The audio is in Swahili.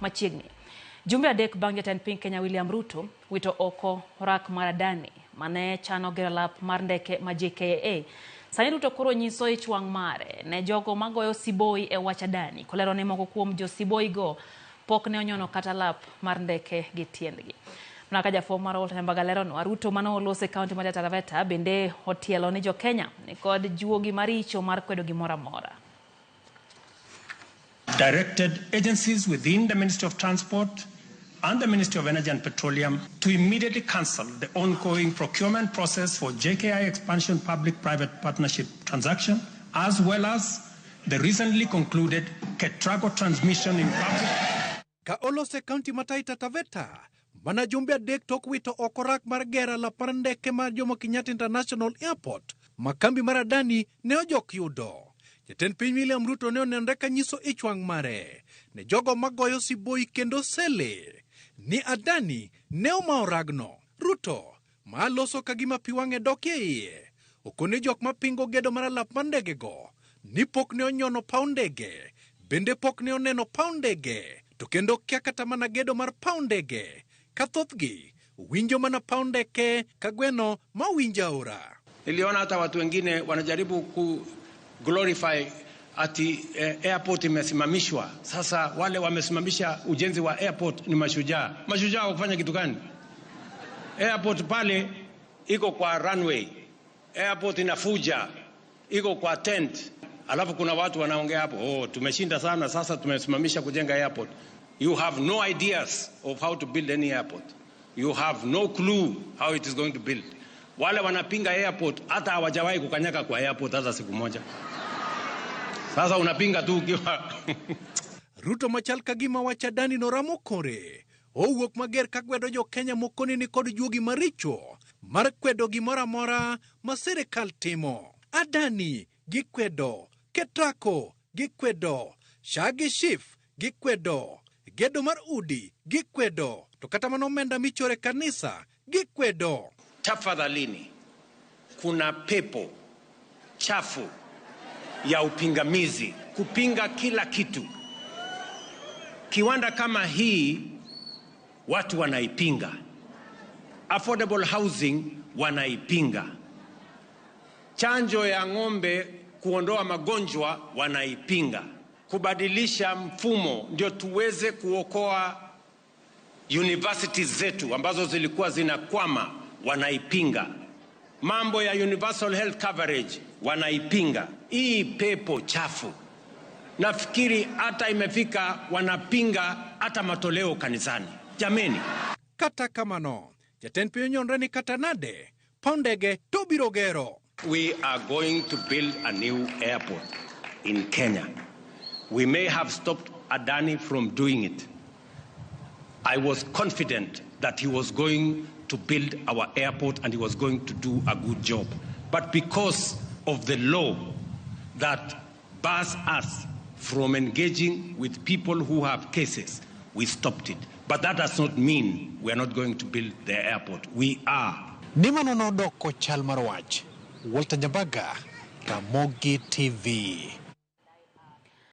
machiegni. Jumbe adek bang' jatend piny Kenya William Ruto wito oko orak mar Adani mane chano gero lap mar ndeke ma JKIA. Sani Ruto koro nyiso ich wang' mare ne jogo magoyo siboi e wach Adani, kolero ni moko kuom jo siboi go pok ne onyono kata lap mar ndeke gi tiendgi. Mnaka jafom mar Walter Mbagalero no Ruto mano olose kaunti mar Taita Taveta bende otielo ni jo Kenya ni kod juogi maricho mar kwedo gimoro amora. Directed agencies within the Ministry of Transport and the Ministry of Energy and Petroleum to immediately cancel the ongoing procurement process for JKI expansion public-private partnership transaction, as well as the recently concluded Ketrago transmission in public. Ka olose kaunti mar Taita Taveta, mana jumbe adek tok wito okorak mar gera la par ndeke mar Jomo Kenyatta International Airport, makambi mar Adani ne ojok yudo. Jatend piny William Ruto ne onenre ka nyiso ich wang' mare ne jogo magoyo siboi kendo sele ni Adani ne omao ragno. Ruto ma loso kagima pi wang'e dok e iye okone jok mapingo gedo mar lap mar ndegego ni pok ne onyono paw ndege, bende pok ne oneno paw ndege, to kendo kia kata mana gedo mar paw ndege ka thothgi winjo mana paw ndeke ka gweno ma winja ora. Niliona hata watu wengine wanajaribu ku glorify ati airport imesimamishwa. Sasa wale wamesimamisha ujenzi wa airport ni mashujaa. Mashujaa wakufanya kitu gani? Airport pale iko kwa runway. Airport inafuja. Iko kwa tent. Alafu kuna watu wanaongea hapo, oh tumeshinda sana sasa tumesimamisha kujenga airport. You have no ideas of how to build any airport. You have no clue how it is going to build. Wale wanapinga airport hata hawajawahi kukanyaka kwa airport hata siku moja. Sasa unapinga tu ukiwa Ruto machal kagima wacha Adani no ramo kore. Owuok mager ka kwedo jo Kenya mokoni ni kod juogi maricho mar kwedo gimora mora ma sirikal timo. Adani gikwedo, Ketrago gikwedo, Shagi Chief gikwedo, gedo mar udi gikwedo, to kata mano omenda michore kanisa gikwedo. Tafadhalini, kuna pepo chafu ya upingamizi kupinga kila kitu. Kiwanda kama hii watu wanaipinga. Affordable housing wanaipinga. Chanjo ya ng'ombe kuondoa magonjwa wanaipinga. Kubadilisha mfumo ndio tuweze kuokoa universities zetu ambazo zilikuwa zinakwama wanaipinga. Mambo ya universal health coverage wanaipinga. Hii pepo chafu. Nafikiri hata imefika wanapinga hata matoleo kanisani. Jameni. Kata kamano, jatend piny nyonre ni kata nade, pondege to biro gero. We are going to build a new airport in Kenya. We may have stopped Adani from doing it. I was confident that he was going to build our airport and he was going to do a good job. But because of the law that bars us from engaging with people who have cases, we stopped it. But that does not mean we are not going to build the airport. We are. Nimanono doko Chalmarwach, Walter Nyabaga, Ramogi TV.